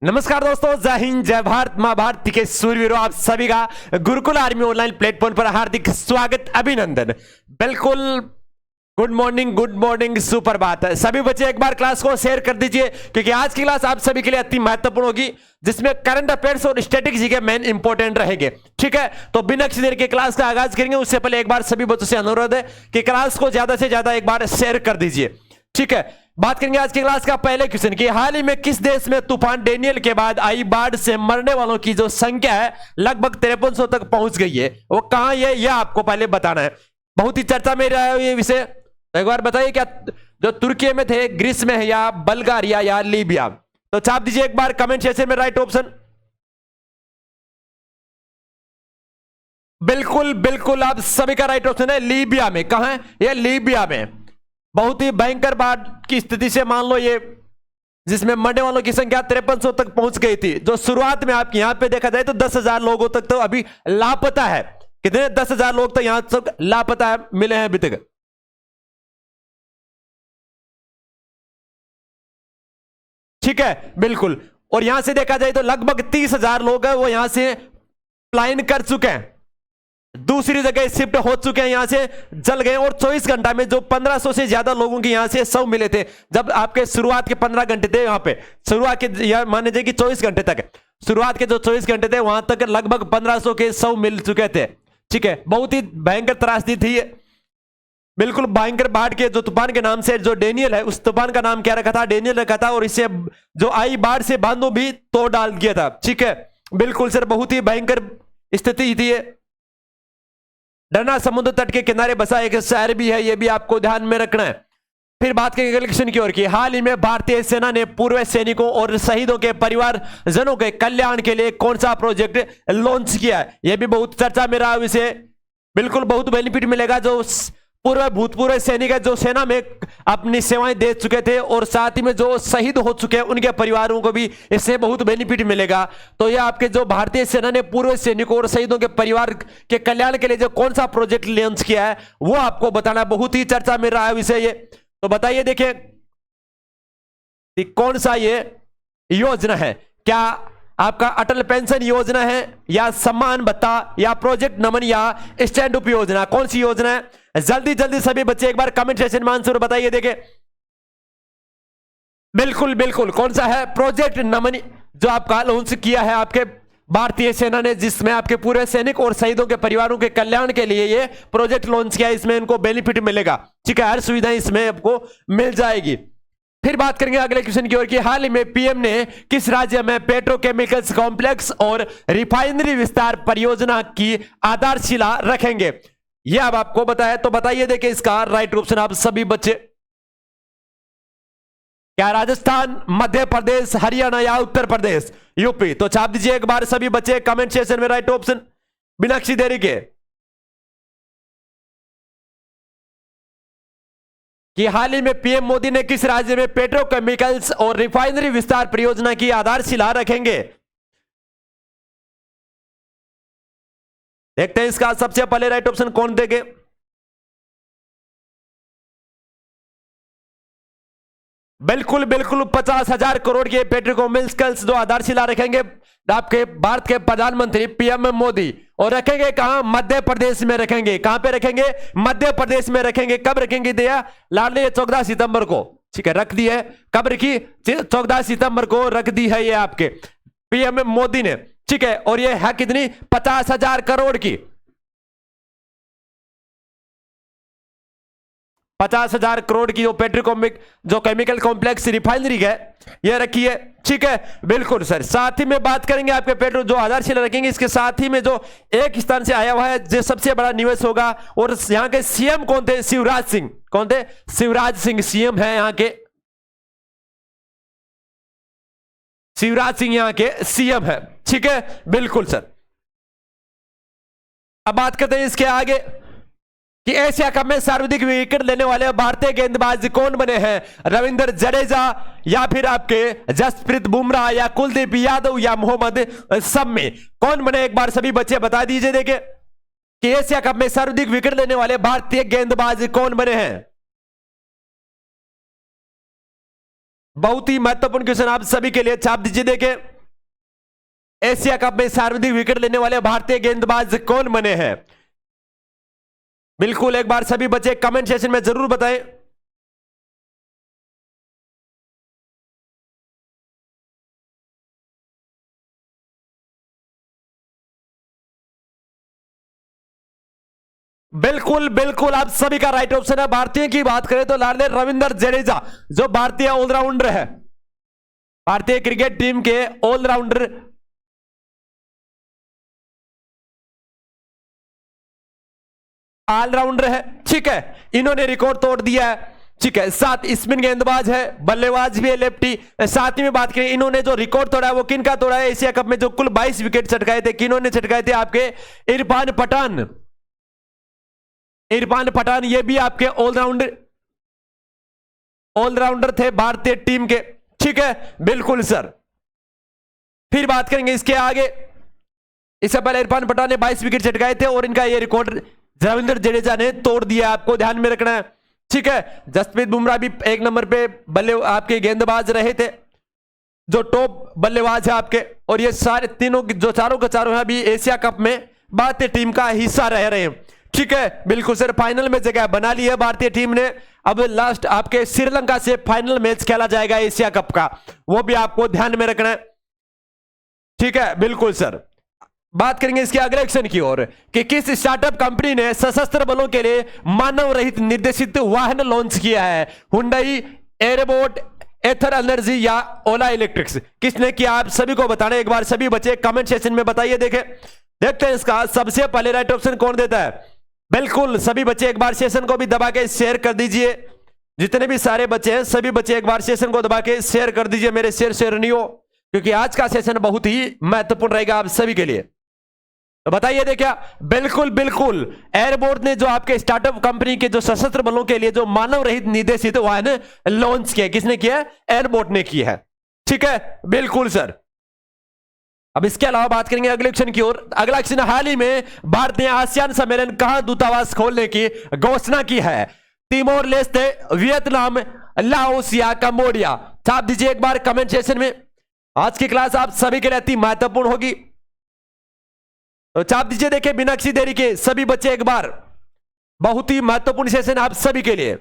नमस्कार दोस्तों, जय हिंद, जय भारत, मां भारती के सूरवीरों, आप सभी का गुरुकुल आर्मी ऑनलाइन प्लेटफॉर्म पर हार्दिक स्वागत, अभिनंदन। बिल्कुल गुड मॉर्निंग, सुप्रभात। सभी बच्चे एक बार क्लास को शेयर कर दीजिए क्योंकि आज की क्लास आप सभी के लिए अति महत्वपूर्ण होगी, जिसमें करंट अफेयर्स और स्टैटिक जी के मेन इंपॉर्टेंट रहेंगे। ठीक है, तो बिना किसी देर के क्लास का आगाज करेंगे। उससे पहले एक बार सभी बच्चों से अनुरोध है कि क्लास को ज्यादा से ज्यादा एक बार शेयर कर दीजिए। ठीक है, बात करेंगे आज की क्लास का पहले क्वेश्चन की। हाल ही में किस देश में तूफान डेनियल के बाद आई बाढ़ से मरने वालों की जो संख्या है लगभग 5300 तक पहुंच गई है, वो कहां है यह आपको पहले बताना है। बहुत ही चर्चा में रहा है ये विषय। तो एक बार बताइए, क्या जो तुर्की में थे, ग्रीस में है, या बल्गारिया, या लीबिया? तो छाप दीजिए एक बार कमेंट सेक्शन में राइट ऑप्शन। बिल्कुल आप सभी का राइट ऑप्शन है लीबिया में। कहां है ये? लीबिया में। बहुत ही भयंकर बाढ़ की स्थिति से मान लो ये, जिसमें मरने वालों की संख्या 5300 तक पहुंच गई थी। जो शुरुआत में आप यहां पे देखा जाए तो 10,000 लोगों तक तो अभी लापता है। कितने? 10,000 लोग तो यहां तक लापता है, मिले हैं अभी तक। ठीक है, बिल्कुल। और यहां से देखा जाए तो लगभग 30,000 लोग हैं वो यहां से पलायन कर चुके हैं, दूसरी जगह शिफ्ट हो चुके हैं, यहां से जल गए। और 24 घंटा में जो 1500 से ज्यादा लोगों के यहां से शव मिले थे, जब आपके शुरुआत के 15 घंटे थे यहां पे, शुरुआत के मान लीजिए कि 24 घंटे तक, शुरुआत के जो 24 घंटे थे वहां तक लगभग 1500 के शव मिल चुके थे। ठीक है, बहुत ही भयंकर त्रासदी थी। बिल्कुल भयंकर बाढ़ के जो तूफान के नाम से जो डेनियल है, उस तूफान का नाम क्या रखा था? डेनियल रखा था। और इससे जो आई बाढ़ से बांधों भी तोड़ डाल दिया था। ठीक है, बिल्कुल सर, बहुत ही भयंकर स्थिति थी। डरना समुद्र तट के किनारे बसा एक शहर भी है, यह भी आपको ध्यान में रखना है। फिर बात करेंगे अगले क्वेश्चन की ओर की। हाल ही में भारतीय सेना ने पूर्व सैनिकों और शहीदों के परिवारजनों के कल्याण के लिए कौन सा प्रोजेक्ट लॉन्च किया है? यह भी बहुत चर्चा में रहा विषय। बिल्कुल बहुत बेनिफिट मिलेगा जो भूतपूर्व सैनिक है, जो सेना में अपनी सेवाएं दे चुके थे, और साथ ही में जो शहीद हो चुके हैं उनके परिवारों को भी इससे बहुत बेनिफिट मिलेगा। तो यह आपके जो भारतीय सेना ने पूर्व सैनिकों और शहीदों के परिवार के कल्याण के लिए जो कौन सा प्रोजेक्ट लॉन्च किया है वो आपको बताना। बहुत ही चर्चा में रहा है विषय ये। तो बताइए, देखिए कौन सा ये योजना है? क्या आपका अटल पेंशन योजना है, या सम्मान भत्ता, या प्रोजेक्ट नमन, या स्टैंड अप योजना? कौन सी योजना है? जल्दी सभी बच्चे एक बार कमेंट सेक्शन में आंसर बताइए। देखें, बिल्कुल कौन सा है? प्रोजेक्ट नमन, जो आपका लॉन्च किया है आपके भारतीय सेना ने, जिसमें आपके पूरे सैनिक और शहीदों के परिवारों के कल्याण के लिए ये प्रोजेक्ट लॉन्च किया। इसमें इनको बेनिफिट मिलेगा। ठीक है, हर सुविधा इसमें आपको मिल जाएगी। फिर बात करेंगे अगले क्वेश्चन की ओर की। हाल ही में पीएम ने किस राज्य में पेट्रोकेमिकल्स कॉम्प्लेक्स और रिफाइनरी विस्तार परियोजना की आधारशिला रखेंगे? यह अब आपको बताया। तो बताइए, देखिए इसका राइट ऑप्शन आप सभी बच्चे। क्या राजस्थान, मध्य प्रदेश, हरियाणा, या उत्तर प्रदेश, यूपी? तो छाप दीजिए एक बार सभी बच्चे कमेंट सेक्शन में राइट ऑप्शन बिना किसी देरी के। कि हाल ही में पीएम मोदी ने किस राज्य में पेट्रोकेमिकल्स और रिफाइनरी विस्तार परियोजना की आधारशिला रखेंगे? देखते हैं इसका सबसे पहले राइट ऑप्शन कौन देंगे। बिल्कुल 50,000 करोड़ के पेट्रोकेमिकल्स जो आधारशिला रखेंगे आपके भारत के प्रधानमंत्री पीएम मोदी। और रखेंगे कहां? मध्य प्रदेश में रखेंगे। कहां पे रखेंगे? मध्य प्रदेश में रखेंगे। कब रखेंगे? दिया लाडली 14 सितंबर को। ठीक है, रख दी है। कब रखी? 14 सितंबर को रख दी है ये आपके पीएम मोदी ने। ठीक है, और ये है कितनी? 50,000 करोड़ की। 50,000 करोड़ की जो केमिकल कॉम्प्लेक्स रिफाइनरी है ये रखी है। ठीक है, बिल्कुल सर। साथ ही में बात करेंगे आपके पेट्रोल जो आधारशिला रखेंगे, इसके साथ ही में जो एक स्थान से आया हुआ है जो सबसे बड़ा निवेश होगा, और यहां के सीएम कौन थे? शिवराज सिंह। कौन थे? शिवराज सिंह सीएम है यहां के। शिवराज सिंह यहां के सीएम है। ठीक है, बिल्कुल सर। अब बात करते हैं इसके आगे कि एशिया कप में सर्वाधिक विकेट लेने वाले भारतीय गेंदबाज कौन बने हैं? रविंद्र जडेजा, या फिर आपके जसप्रीत बुमराह, या कुलदीप यादव, या मोहम्मद शमी? कौन बने? एक बार सभी बच्चे बता दीजिए। देखे कि एशिया कप में सर्वाधिक विकेट लेने वाले भारतीय गेंदबाज कौन बने हैं? बहुत ही महत्वपूर्ण क्वेश्चन आप सभी के लिए, छाप दीजिए। देखें एशिया कप में सर्वाधिक विकेट लेने वाले भारतीय गेंदबाज कौन बने हैं? बिल्कुल एक बार सभी बच्चे कमेंट सेक्शन में जरूर बताएं। बिल्कुल बिल्कुल आप सभी का राइट ऑप्शन है। भारतीय की बात करें तो लाडले रविंद्र जडेजा जो भारतीय ऑलराउंडर है, भारतीय क्रिकेट टीम के ऑलराउंडर ऑलराउंडर है, ठीक है। इन्होंने रिकॉर्ड तोड़ दिया है, ठीक है। 7 स्पिन गेंदबाज है, बल्लेबाज भी है लेफ्टी। साथ ही में बात करें इन्होंने जो रिकॉर्ड तोड़ा है वो किन का तोड़ा है? एशिया कप में जो कुल 22 विकेट चटकाए थे, किन्होंने चटकाए थे? आपके इरफान पठान। इरफान पठान ये भी आपके ऑलराउंडर थे भारतीय टीम के, ठीक है। बिल्कुल सर। फिर बात करेंगे इसके आगे। इससे पहले इरफान पठान ने 22 विकेट चटकाए थे और इनका ये रिकॉर्ड रविंद्र जडेजा ने तोड़ दिया, आपको ध्यान में रखना है, ठीक है। जसप्रीत बुमराह भी 1 नंबर पे बल्ले आपके गेंदबाज रहे थे, जो टॉप बल्लेबाज है आपके। और ये सारे तीनों जो चारों के चारों हैं अभी एशिया कप में भारतीय टीम का हिस्सा रह रहे हैं, ठीक है। बिल्कुल सर। फाइनल में जगह बना ली है भारतीय टीम ने। अब लास्ट आपके श्रीलंका से फाइनल मैच खेला जाएगा एशिया कप का, वो भी आपको ध्यान में रखना है, ठीक है। बिल्कुल सर। बात करेंगे इसके अगले एक्शन की ओर कि किस स्टार्टअप कंपनी ने सशस्त्र बलों के लिए मानव रहित निर्देशित वाहन लॉन्च किया है? हुंडई, एयरबोट, एथर एनर्जी या ओला इलेक्ट्रिक्स? किसने किया? आप सभी को बताना। एक बार सभी बच्चे कमेंट सेक्शन में बताइए। देखते हैं इसका सबसे पहले राइट ऑप्शन कौन देता है। बिल्कुल सभी बच्चे एक बार सेशन को भी दबा के शेयर कर दीजिए। जितने भी सारे बच्चे हैं सभी बच्चे एक बार सेशन को दबा के शेयर कर दीजिए मेरे शेयर नहीं हो, क्योंकि आज का सेशन बहुत ही महत्वपूर्ण रहेगा आप सभी के लिए। तो बताइए दे क्या? बिल्कुल बिल्कुल एयरबोर्ट ने जो आपके स्टार्टअप कंपनी के जो सशस्त्र बलों के लिए जो मानव रहित निर्देशित वाहन लॉन्च किया, किसने किया? एयरबोर्ट ने किया है, ठीक है। बिल्कुल सर। अब इसके अलावा बात करेंगे अगले एक्शन की ओर। अगला एक्शन, हाल ही में भारत ने आसियान सम्मेलन कहां दूतावास खोलने की घोषणा की है? तिमोर लेस्ते, वियतनाम, लाओस या कंबोडिया? छाप दीजिए एक बार कमेंट सेक्शन में। आज की क्लास आप सभी के लिए अति महत्वपूर्ण होगी, तो छाप दीजिए। देखिए बिना किसी देरी के सभी बच्चे एक बार, बहुत ही महत्वपूर्ण सेशन आप सभी के लिए।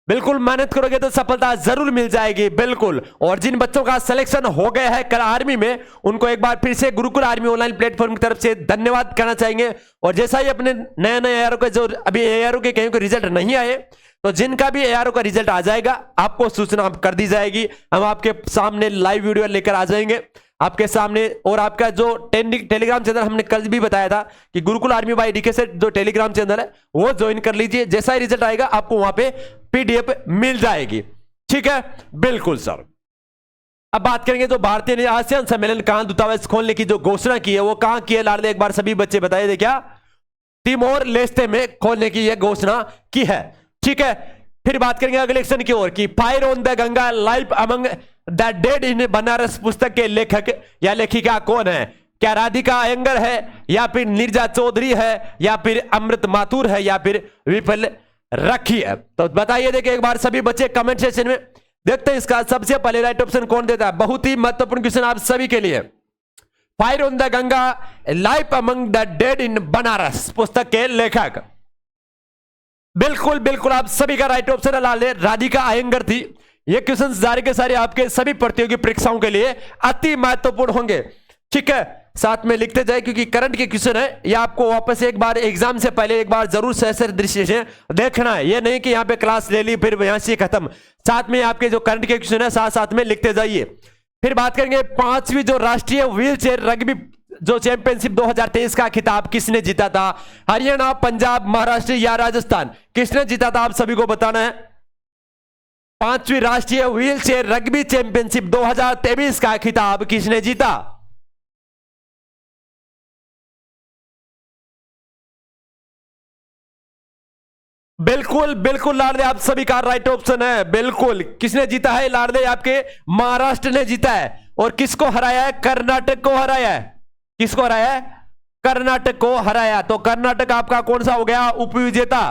बिल्कुल मेहनत करोगे तो सफलता जरूर मिल जाएगी, बिल्कुल। और जिन बच्चों का सिलेक्शन हो गया है कल आर्मी में, उनको एक बार फिर से गुरुकुल आर्मी ऑनलाइन प्लेटफॉर्म की तरफ से धन्यवाद करना चाहेंगे। और जैसा ही अपने नए नए एआरओ के जो अभी एआरओ के कहीं को रिजल्ट नहीं आए, तो जिनका भी एआरओ का रिजल्ट आ जाएगा आपको सूचना कर दी जाएगी। हम आपके सामने लाइव वीडियो लेकर आ जाएंगे आपके सामने। और आपका जो टेलीग्राम चैनल हमने कल भी बताया था कि गुरुकुल आर्मी बाय डीके से जो टेलीग्राम चैनल है वो ज्वाइन कर लीजिए। जैसा ही रिजल्ट आएगा आपको वहां पे पीडीएफ मिल जाएगी, ठीक है। बिल्कुल सर। अब बात करेंगे जो भारतीय ने आसियान सम्मेलन कहां दूतावास खोलने की जो घोषणा की है वो कहां की है? लाडले एक बार सभी बच्चे बताइए दे क्या? तिमोर लेस्ते में खोलने की यह घोषणा की है, ठीक है। फिर बात करेंगे अगले एक्शन की ओर कि fire on the Ganga life among the dead in Banaras पुस्तक के लेखक या लेखिका कौन है? क्या राधिका अयंगर है, या फिर नीरजा चौधरी है, या फिर अमृत माथुर है, या फिर विफल रखी है? तो बताइए देखिए एक बार सभी बच्चे कमेंट सेक्शन में। देखते हैं इसका सबसे पहले राइट ऑप्शन कौन देता है। बहुत ही महत्वपूर्ण क्वेश्चन आप सभी के लिए। Fire on the Ganga life among the dead in Banaras पुस्तक के लेखक, बिल्कुल बिल्कुल आप सभी का राइट ऑप्शन है राधिका अयंगर थी। ये क्वेश्चन सारे के सारे आपके सभी प्रतियोगी परीक्षाओं के लिए अति महत्वपूर्ण होंगे, ठीक है। साथ में लिखते जाए क्योंकि करंट के क्वेश्चन है, ये आपको वापस एक बार एग्जाम से पहले एक बार जरूर सहसर दृष्टि से देखना है। ये नहीं कि यहाँ पे क्लास ले ली फिर यहां से खत्म, साथ में आपके जो करंट के क्वेश्चन है साथ साथ में लिखते जाइए। फिर बात करेंगे 5वीं जो राष्ट्रीय व्हील चेयर रग्बी जो चैंपियनशिप 2023 का खिताब किसने जीता था? हरियाणा, पंजाब, महाराष्ट्र या राजस्थान? किसने जीता था आप सभी को बताना है। 5वीं राष्ट्रीय व्हील चेयर रग्बी चैंपियनशिप 2023 का खिताब किसने जीता? बिल्कुल बिल्कुल लाडले आप सभी का राइट ऑप्शन है, बिल्कुल। किसने जीता है लाडले? आपके महाराष्ट्र ने जीता है। और किसको हराया है? कर्नाटक को हराया है। किसको हराया है? कर्नाटक को हराया। तो कर्नाटक आपका कौन सा हो गया? उपविजेता।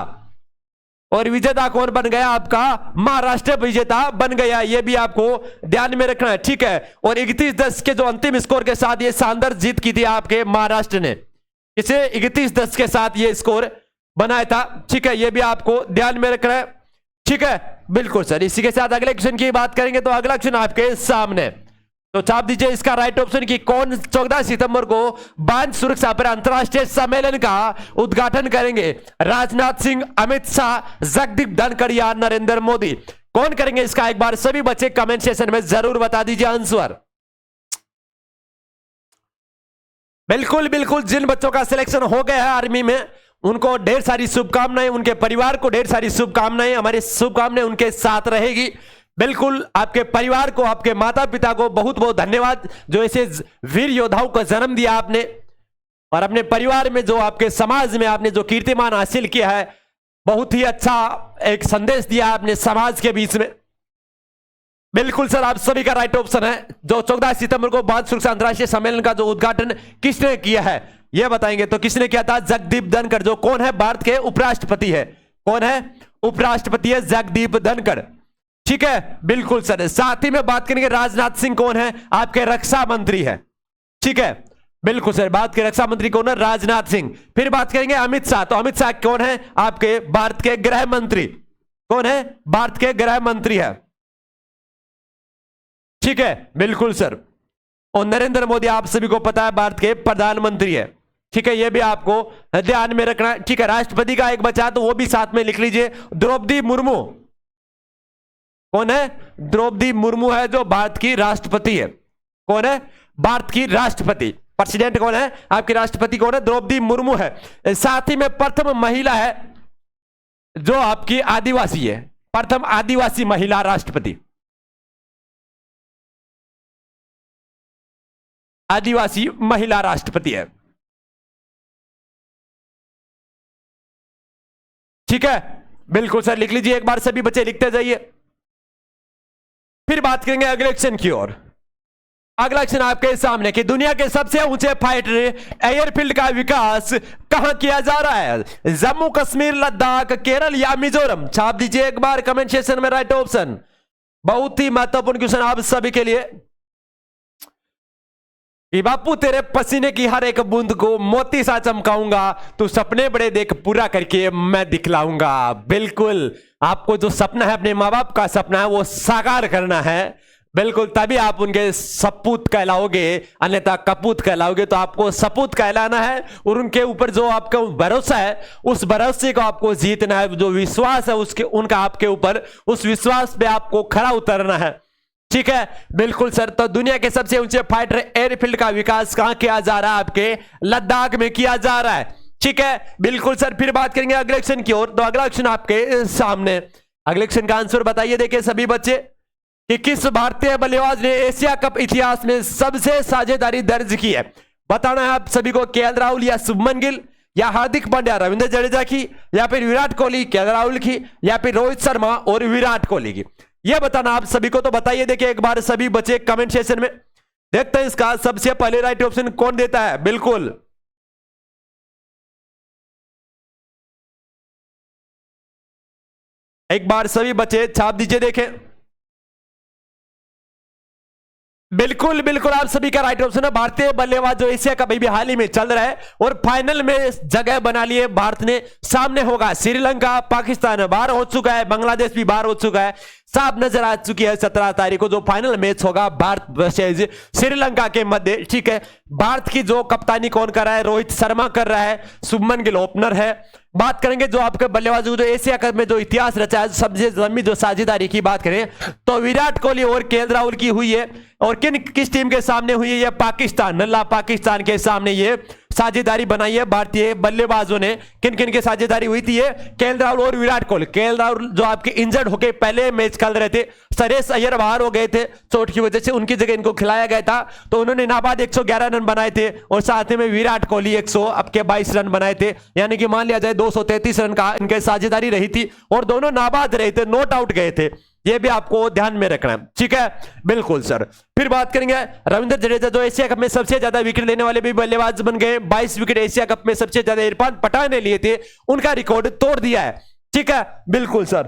और विजेता कौन बन गया? आपका महाराष्ट्र विजेता बन गया, ये भी आपको ध्यान में रखना है, ठीक है। और 31-10 के जो अंतिम स्कोर के साथ ये शानदार जीत की थी आपके महाराष्ट्र ने, इसे 31-10 के साथ ये स्कोर बनाया था, ठीक है। ये भी आपको ध्यान में रखना है, ठीक है, बिल्कुल सर। इसी के साथ अगले क्वेश्चन की बात करेंगे, तो अगला क्वेश्चन आपके सामने, तो छाप दीजिए इसका राइट ऑप्शन की कौन 14 सितंबर को बांध सुरक्षा पर अंतरराष्ट्रीय सम्मेलन का उद्घाटन करेंगे? राजनाथ सिंह, अमित शाह, जगदीप धनखड़ या नरेंद्र मोदी? कौन करेंगे इसका? एक बार सभी बच्चे कमेंट सेक्शन में जरूर बता दीजिए आंसर। बिल्कुल बिल्कुल, जिन बच्चों का सिलेक्शन हो गया है आर्मी में उनको ढेर सारी शुभकामनाएं, उनके परिवार को ढेर सारी शुभकामनाएं, हमारी शुभकामनाएं उनके साथ रहेगी। बिल्कुल, आपके परिवार को, आपके माता पिता को बहुत बहुत धन्यवाद जो ऐसे वीर योद्धाओं को जन्म दिया आपने, और अपने परिवार में जो आपके समाज में आपने जो कीर्तिमान हासिल किया है, बहुत ही अच्छा एक संदेश दिया आपने समाज के बीच में। बिल्कुल सर, आप सभी का राइट ऑप्शन है। जो 14 सितंबर को बांध सुरक्षा अंतरराष्ट्रीय सम्मेलन का जो उद्घाटन किसने किया है यह बताएंगे, तो किसने किया था? जगदीप धनखड़, जो कौन है? भारत के उपराष्ट्रपति है। कौन है? उपराष्ट्रपति है जगदीप धनखड़, ठीक है, बिल्कुल सर। साथ ही में बात करेंगे राजनाथ सिंह कौन है? आपके रक्षा मंत्री है, ठीक है, बिल्कुल सर। बात के रक्षा मंत्री कौन है? राजनाथ सिंह। फिर बात करेंगे अमित शाह, तो अमित शाह कौन है? आपके भारत के गृह मंत्री। कौन है? भारत के गृह मंत्री है, ठीक है, बिल्कुल सर। और नरेंद्र मोदी आप सभी को पता है भारत के प्रधानमंत्री है, ठीक है, यह भी आपको ध्यान में रखना है, ठीक है। राष्ट्रपति का एक बचा तो वो भी साथ में लिख लीजिए, द्रौपदी मुर्मू। कौन है? द्रौपदी मुर्मू है जो भारत की राष्ट्रपति है। कौन है? भारत की राष्ट्रपति, प्रेसिडेंट कौन है? आपकी राष्ट्रपति कौन है? द्रौपदी मुर्मू है। साथ ही में प्रथम महिला है जो आपकी आदिवासी है, प्रथम आदिवासी महिला राष्ट्रपति, आदिवासी महिला राष्ट्रपति है, ठीक है, बिल्कुल सर, लिख लीजिए एक बार, सभी बच्चे लिखते जाइए। फिर बात करेंगे अगले क्वेश्चन की ओर। अगला क्वेश्चन आपके सामने कि दुनिया के सबसे ऊंचे फाइटर एयरफील्ड का विकास कहां किया जा रहा है? जम्मू कश्मीर, लद्दाख, केरल या मिजोरम? छाप दीजिए एक बार कमेंट सेक्शन में राइट ऑप्शन। बहुत ही महत्वपूर्ण क्वेश्चन आप सभी के लिए कि बापू तेरे पसीने की हर एक बूंद को मोती सा चमकाऊंगा, तू सपने बड़े देख पूरा करके मैं दिखलाऊंगा। बिल्कुल, आपको जो सपना है अपने माँ बाप का सपना है वो साकार करना है, बिल्कुल, तभी आप उनके सपूत कहलाओगे, अन्यथा कपूत कहलाओगे। तो आपको सपूत कहलाना है और उनके ऊपर जो आपका भरोसा है उस भरोसे को आपको जीतना है, जो विश्वास है उसके उनका आपके ऊपर, उस विश्वास पे आपको खरा उतरना है, ठीक है, बिल्कुल सर। तो दुनिया के सबसे ऊंचे फाइटर एयरफील्ड का विकास कहां किया जा रहा है? आपके लद्दाख में किया जा रहा है, ठीक है, बिल्कुल सर। फिर बात करेंगे अगले क्वेश्चन की ओर। तो अगला क्वेश्चन आपके सामने, अगले क्वेश्चन का आंसर बताइए, देखिए सभी बच्चे कि किस भारतीय बल्लेबाज ने एशिया कप इतिहास में सबसे साझेदारी दर्ज की है? बताना है आप सभी को, केएल राहुल या शुभमन गिल या हार्दिक पांड्या रविंद्र जडेजा की, या फिर विराट कोहली केएल राहुल की, या फिर रोहित शर्मा और विराट कोहली की? यह बताना आप सभी को, तो बताइए देखिए एक बार सभी बच्चे कमेंट सेक्शन में। देखते हैं इसका सबसे पहले राइट ऑप्शन कौन देता है। बिल्कुल, एक बार सभी बच्चे छाप दीजिए, देखें। बिल्कुल बिल्कुल, आप सभी का राइट ऑप्शन है। भारतीय बल्लेबाज जो एशिया कप भी हाल ही में चल रहा है और फाइनल में जगह बना ली है भारत ने। सामने होगा श्रीलंका, पाकिस्तान बाहर हो चुका है, बांग्लादेश भी बाहर हो चुका है, साफ नजर आ चुकी है 17 तारीख को जो फाइनल मैच होगा भारत वर्सेस श्रीलंका के मध्य, ठीक है। भारत की जो कप्तानी कौन कर रहा है? रोहित शर्मा कर रहा है, शुभमन गिल ओपनर है। बात करेंगे जो आपके बल्लेबाजों जो एशिया कप में जो इतिहास रचा है, सबसे लंबी जो साझेदारी की बात करें तो विराट कोहली और केएल राहुल की हुई है। और किस टीम के सामने हुई है? ये पाकिस्तान, नल्ला पाकिस्तान के सामने ये साझेदारी बनाई है भारतीय बल्लेबाजों ने। किन किन की साझेदारी हुई थी? ये केएल राहुल और विराट कोहली। केएल राहुल जो आपके इंजर्ड होके पहले मैच खेल रहे थे, श्रेयस अय्यर बाहर हो गए थे चोट की वजह से, उनकी जगह इनको खिलाया गया था, तो उन्होंने नाबाद 111 रन बनाए थे। और साथ में विराट कोहली 122 रन बनाए थे, यानी कि मान लिया जाए 233 रन का इनके साझेदारी रही थी और दोनों नाबाद रहे थे, नॉट आउट गए थे। ये भी आपको ध्यान में रखना है, ठीक है, बिल्कुल सर। फिर बात करेंगे रविंद्र जडेजा जो एशिया कप में सबसे ज्यादा विकेट लेने वाले भी बल्लेबाज बन गए। 22 विकेट एशिया कप में सबसे ज्यादा इरफान पठान ने लिए थे, उनका रिकॉर्ड तोड़ दिया है, ठीक है, बिल्कुल सर।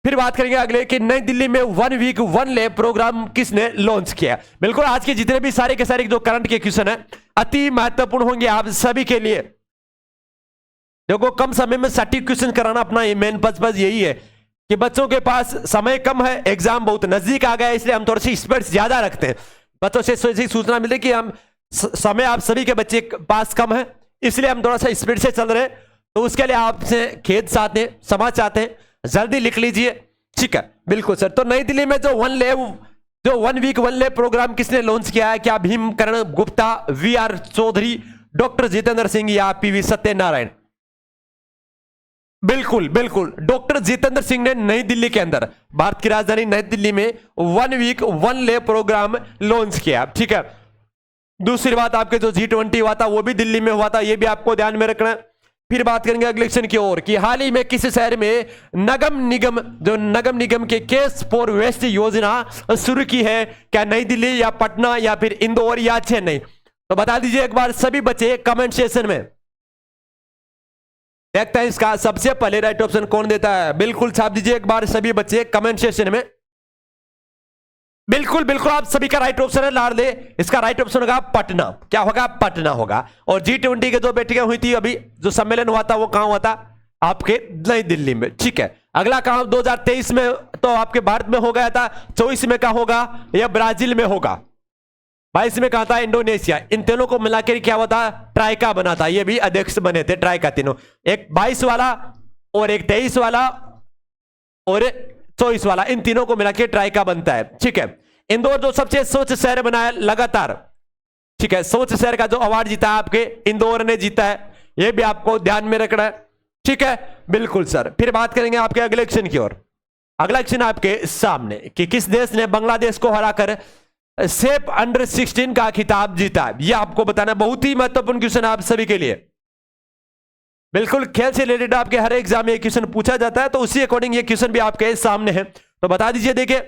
फिर बात करेंगे अगले कि नई दिल्ली में 1 वीक 1 लैब प्रोग्राम किसने लॉन्च किया। बिल्कुल, आज के जितने भी सारे के सारे जो करंट के क्वेश्चन है अति महत्वपूर्ण होंगे आप सभी के लिए। देखो, कम समय में सटीक क्वेश्चन कराना अपना मेन पर्पस यही है कि बच्चों के पास समय कम है, एग्जाम बहुत नजदीक आ गया है, इसलिए हम थोड़ी सी स्पीड ज्यादा रखते हैं। बच्चों से सूचना मिले कि हम समय आप सभी के बच्चे पास कम है, इसलिए हम थोड़ा सा स्पीड से चल रहे हैं। तो उसके लिए आपसे खेद चाहते हैं, क्षमा चाहते हैं, जल्दी लिख लीजिए। ठीक है, बिल्कुल सर। तो नई दिल्ली में जो 1 वीक 1 लैब प्रोग्राम किसने लॉन्च किया है? क्या भीमकरण गुप्ता, VR चौधरी, डॉक्टर जितेंद्र सिंह या PV सत्यनारायण? बिल्कुल बिल्कुल, डॉक्टर जितेंद्र सिंह ने नई दिल्ली के अंदर, भारत की राजधानी नई दिल्ली में 1 वीक 1 लैब प्रोग्राम लॉन्च किया। ठीक है, दूसरी बात, आपके जो G20 हुआ था वो भी दिल्ली में हुआ था, ये भी आपको ध्यान में रखना है। फिर बात करेंगे अगले क्वेश्चन की ओर कि हाल ही में किस शहर में नगम निगम के केस फॉर वेस्ट योजना शुरू की है? क्या नई दिल्ली या पटना या फिर इंदौर या चेन्नई? तो बता दीजिए एक बार सभी बच्चे कमेंट सेक्शन में। देखते हैं इसका सबसे पहले राइट ऑप्शन कौन देता है। बिल्कुल छाप दीजिए एक बार सभी बच्चे कमेंट सेक्शन में। बिल्कुल बिल्कुल, आप सभी का राइट ऑप्शन है लाडले, इसका राइट ऑप्शन होगा पटना। क्या होगा? पटना होगा। और G20 के जो बैठकें हुई थी, अभी जो सम्मेलन हुआ था वो कहां हुआ था? आपके नई दिल्ली में। ठीक है, अगला कहां? 2023 में तो आपके भारत में हो गया था, 24 में कहां होगा? यह ब्राजील में होगा, 22 में कहा था? इंडोनेशिया। इन तीनों को मिलाकर क्या हुआ था? ट्राइका बना था, ये भी अध्यक्ष बने थे ट्राइका तीनों, एक 22 वाला और एक 23 वाला और 24 वाला, इन तीनों को मिलाकर ट्राइका बनता है। ठीक है, इंदौर जो सबसे स्वच्छ शहर बना है लगातार, ठीक है, स्वच्छ शहर का जो अवार्ड जीता है आपके इंदौर ने जीता है, यह भी आपको ध्यान में रखना है। ठीक है, बिल्कुल सर। फिर बात करेंगे आपके अगले क्वेश्चन की ओर। अगला क्वेश्चन आपके सामने कि किस देश ने बांग्लादेश को हराकर सेफ अंडर 16 का खिताब जीता है? यह आपको बताना, बहुत ही महत्वपूर्ण क्वेश्चन आप सभी के लिए। बिल्कुल, खेल से रिलेटेड आपके हर एग्जाम में क्वेश्चन पूछा जाता है, तो उसी अकॉर्डिंग ये क्वेश्चन भी आपके सामने है। तो बता दीजिए देखिए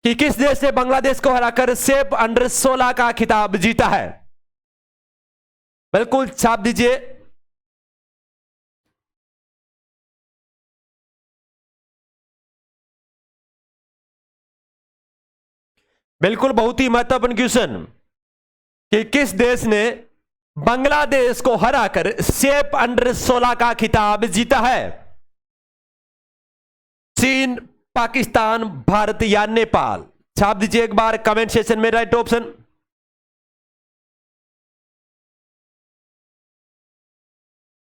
कि किस देश ने बांग्लादेश को हराकर सेफ अंडर 16 का खिताब जीता है? बिल्कुल छाप दीजिए। बिल्कुल, बहुत ही महत्वपूर्ण क्वेश्चन कि किस देश ने बांग्लादेश को हराकर सेफ अंडर 16 का खिताब जीता है? चीन, पाकिस्तान, भारत या नेपाल? छाप दीजिए एक बार कमेंट सेक्शन में राइट ऑप्शन।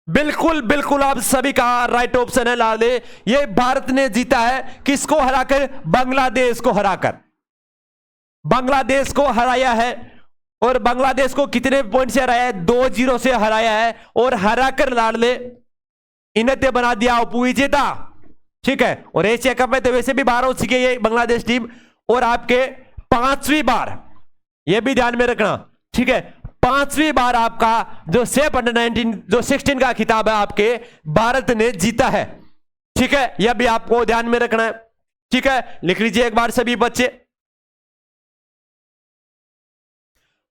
बिल्कुल बिल्कुल, आप सभी का राइट ऑप्शन है लाले, ये भारत ने जीता है। किसको हराकर? बांग्लादेश को हराकर। बांग्लादेश को हराया है, और बांग्लादेश को कितने पॉइंट से हराया है? 2-0 से हराया है, और हराकर लाडले इन्हें बना दिया उपविजेता। ठीक है, और एशिया कप में तो वैसे भी बाहर हो चुकी है ये बांग्लादेश टीम, और आपके 5वीं बार, ये भी ध्यान में रखना। ठीक है, 5वीं बार आपका जो सेफ अंडर 19 जो 16 का खिताब है आपके भारत ने जीता है। ठीक है, यह भी आपको ध्यान में रखना है। ठीक है, लिख लीजिए एक बार सभी बच्चे।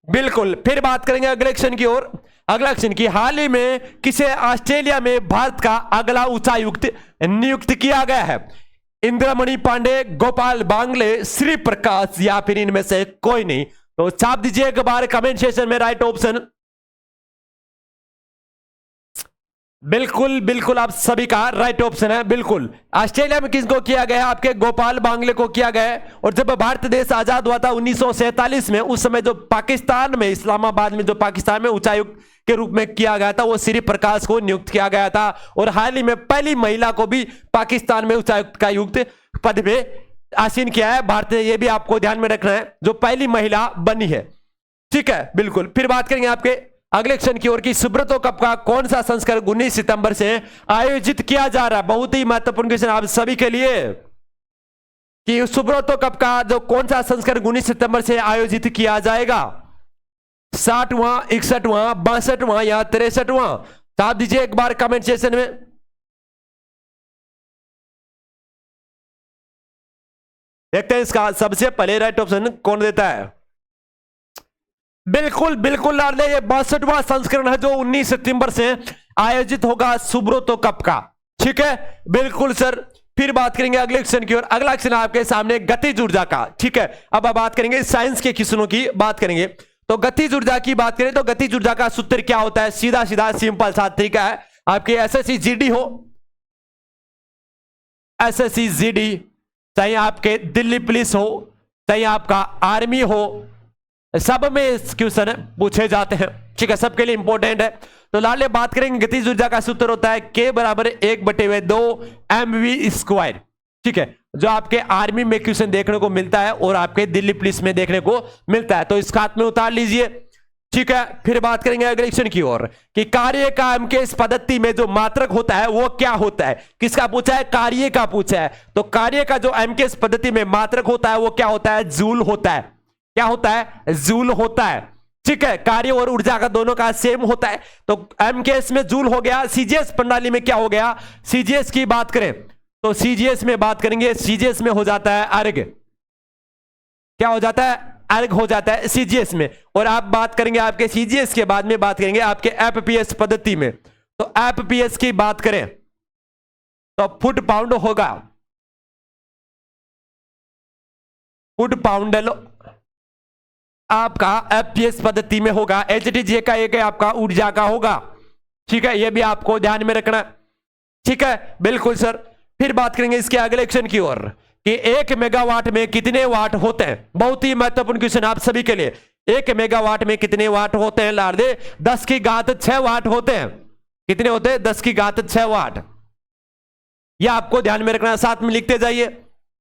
बिल्कुल, फिर बात करेंगे अगले क्वेश्चन की ओर। अगला क्वेश्चन की हाल ही में किसे ऑस्ट्रेलिया में भारत का अगला उच्चायुक्त नियुक्त किया गया है? इंद्रमणि पांडे, गोपाल बांगले, श्री प्रकाश या फिर इनमें से कोई नहीं? तो छाप दीजिए एक बार कमेंट सेक्शन में राइट ऑप्शन। बिल्कुल बिल्कुल, आप सभी का राइट ऑप्शन है। बिल्कुल, ऑस्ट्रेलिया में किसको किया गया है? आपके गोपाल बांगले को किया गया है। और जब भारत देश आजाद हुआ था 1947 में, उस समय जो पाकिस्तान में, इस्लामाबाद में जो पाकिस्तान में उच्चायुक्त के रूप में किया गया था, वो श्री प्रकाश को नियुक्त किया गया था। और हाल ही में पहली महिला को भी पाकिस्तान में उच्चायुक्त का युक्त पद पे आसीन किया है भारत ने, ये भी आपको ध्यान में रखना है, जो पहली महिला बनी है। ठीक है, बिल्कुल। फिर बात करेंगे आपके अगले क्वेश्चन की ओर की सुब्रतो कप का कौन सा संस्करण 19 सितंबर से आयोजित किया जा रहा है? बहुत ही महत्वपूर्ण क्वेश्चन आप सभी के लिए कि सुब्रतो कप का जो कौन सा संस्करण 19 सितंबर से आयोजित किया जाएगा? 60वां, 61वां, 62वां या 63वां? साथ दीजिए एक बार कमेंट सेक्शन में। देखते हैं इसका सबसे पहले राइट ऑप्शन कौन देता है। बिल्कुल बिल्कुल लाडले, ये 62वां संस्करण है जो 19 सितंबर से आयोजित होगा सुब्रतो कप का। ठीक है, बिल्कुल सर। फिर बात करेंगे अगले क्वेश्चन की ओर। अगला क्वेश्चन आपके सामने गतिज ऊर्जा का। ठीक है, अब बात करेंगे साइंस के क्वेश्चनों की बात करेंगे। तो गतिज ऊर्जा की बात करें तो गतिज ऊर्जा का सूत्र क्या होता है? सीधा सीधा सिंपल सा तरीका है। आपके एसएससी जीडी हो, एसएससी जीडी, चाहे आपके दिल्ली पुलिस हो, चाहे आपका आर्मी हो, सब में क्वेश्चन पूछे जाते हैं। ठीक है, सबके लिए इंपॉर्टेंट है। तो लाले बात करेंगे गतिज ऊर्जा का सूत्र होता है K बराबर 1/2 mv²। ठीक है, जो आपके आर्मी में क्वेश्चन देखने को मिलता है और आपके दिल्ली पुलिस में देखने को मिलता है, तो इसका हाथ में उतार लीजिए। ठीक है, फिर बात करेंगे अगले क्वेश्चन की ओर कि कार्य का एमकेएस पद्धति में जो मात्रक होता है वो क्या होता है? किसका पूछा है? कार्य का पूछा है। तो कार्य का जो एमकेएस पद्धति में मात्रक होता है वो क्या होता है? जूल होता है। क्या होता है? जूल होता है। ठीक है, कार्य और ऊर्जा का दोनों का सेम होता है। तो एमकेएस में जूल हो गया, सीजीएस प्रणाली में क्या हो गया? सीजीएस की बात करें तो सीजीएस में बात करेंगे, सीजीएस में हो जाता है अर्ग। क्या हो जाता है? अर्ग हो जाता है सीजीएस में। और आप बात करेंगे आपके सीजीएस के बाद में बात करेंगे आपके एफपीएस पद्धति में। तो एफपीएस की बात करें तो फुट पाउंड होगा, फुट पाउंड आपका एफपीएस पद्धति में होगा। एचटीजे का एक आपका ऊर्जा का होगा। ठीक है, यह भी आपको ध्यान में रखना। ठीक है, बिल्कुल सर। फिर बात करेंगे इसके अगले क्वेश्चन की ओर कि 1 मेगावाट में कितने वाट होते हैं? बहुत ही महत्वपूर्ण क्वेश्चन आप सभी के लिए। 1 मेगावाट में कितने वाट होते हैं? लाडे 10⁻6 वाट होते हैं। कितने होते हैं? 10⁻6 वाट। यह आपको ध्यान में रखना, साथ में लिखते जाइए।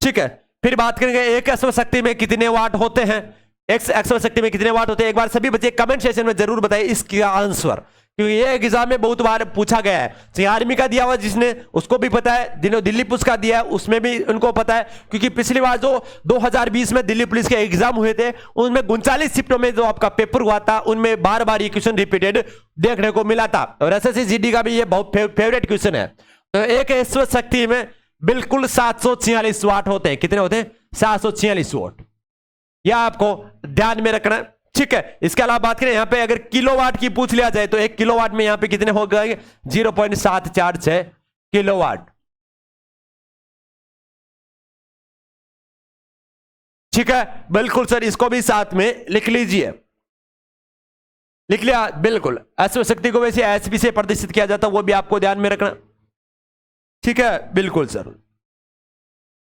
ठीक है, फिर बात करेंगे एक अश्वशक्ति में कितने वाट होते हैं? एक अश्वशक्ति में कितने वाट होते हैं? एक बार सभी बच्चे कमेंट सेक्शन में जरूर बताइए इसका आंसर, क्योंकि ये एग्जाम में बहुत बार पूछा गया है। आर्मी का दिया हुआ जिसने उसको भी पता है, जिन्होंने दिल्ली पुलिस का दिया है उसमें भी उनको पता है, क्योंकि पिछली बार जो 2020 में दिल्ली पुलिस के एग्जाम हुए थे उनमें 39 शिफ्टों में जो आपका पेपर हुआ था उनमें बार बार ये क्वेश्चन रिपीटेड देखने को मिला था। और एसएससी जीडी का भी ये बहुत फेवरेट क्वेश्चन है। तो एक अश्वशक्ति में बिल्कुल 746 वाट होते हैं। कितने होते हैं? 746 वाट। यह आपको ध्यान में रखना। ठीक है, इसके अलावा बात करें यहां पे अगर किलोवाट की पूछ लिया जाए तो 1 किलोवाट में यहां पे कितने हो गए? 0.746 किलोवाट। ठीक है, बिल्कुल सर, इसको भी साथ में लिख लीजिए। लिख लिया? बिल्कुल। अश्वशक्ति को वैसे एचपी से प्रदर्शित किया जाता है, वो भी आपको ध्यान में रखना। ठीक है, बिल्कुल सर।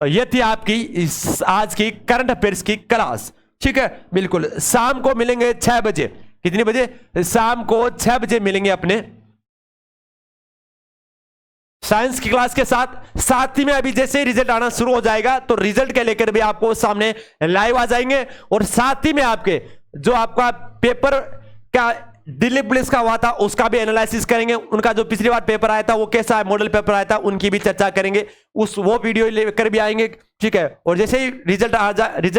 ये थी आपकी इस आज की करंट अफेयर्स की क्लास। ठीक है, बिल्कुल। शाम को मिलेंगे 6 बजे। कितने बजे? शाम को 6 बजे मिलेंगे अपने साइंस की क्लास के साथ। साथ ही में अभी जैसे ही रिजल्ट आना शुरू हो जाएगा तो रिजल्ट के लेकर भी आपको सामने लाइव आ जाएंगे। और साथ ही में आपके जो आपका पेपर का दिल्ली पुलिस का हुआ था उसका भी एनालिसिस करेंगे। उनका जो पिछली बार पेपर आया था वो कैसा मॉडल पेपर आया था उनकी भी चर्चा करेंगे, वो वीडियो लेकर भी आएंगे। ठीक है, और जैसे ही रिजल्ट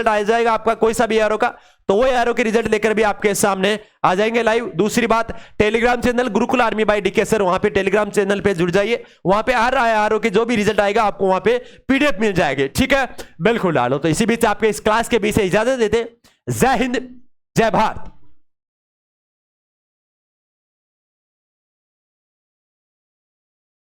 आ जाएगा आपका कोई सा भी एआरओ का, तो वो एआरओ के रिजल्ट लेकर भी आपके सामने आ जाएंगे लाइव। दूसरी बात, Telegram channel Gurukul army by DK sir, वहां पे टेलीग्राम चैनल पे जुड़ जाइए। वहां पे आ रहा है एआरओ के जो भी रिजल्ट आएगा आपको वहां पे पीडीएफ मिल जाएगी। ठीक है, बिल्कुल डालो। तो इसी बीच आपके इस क्लास के बीच से इजाजत देते। जय हिंद, जय भारत।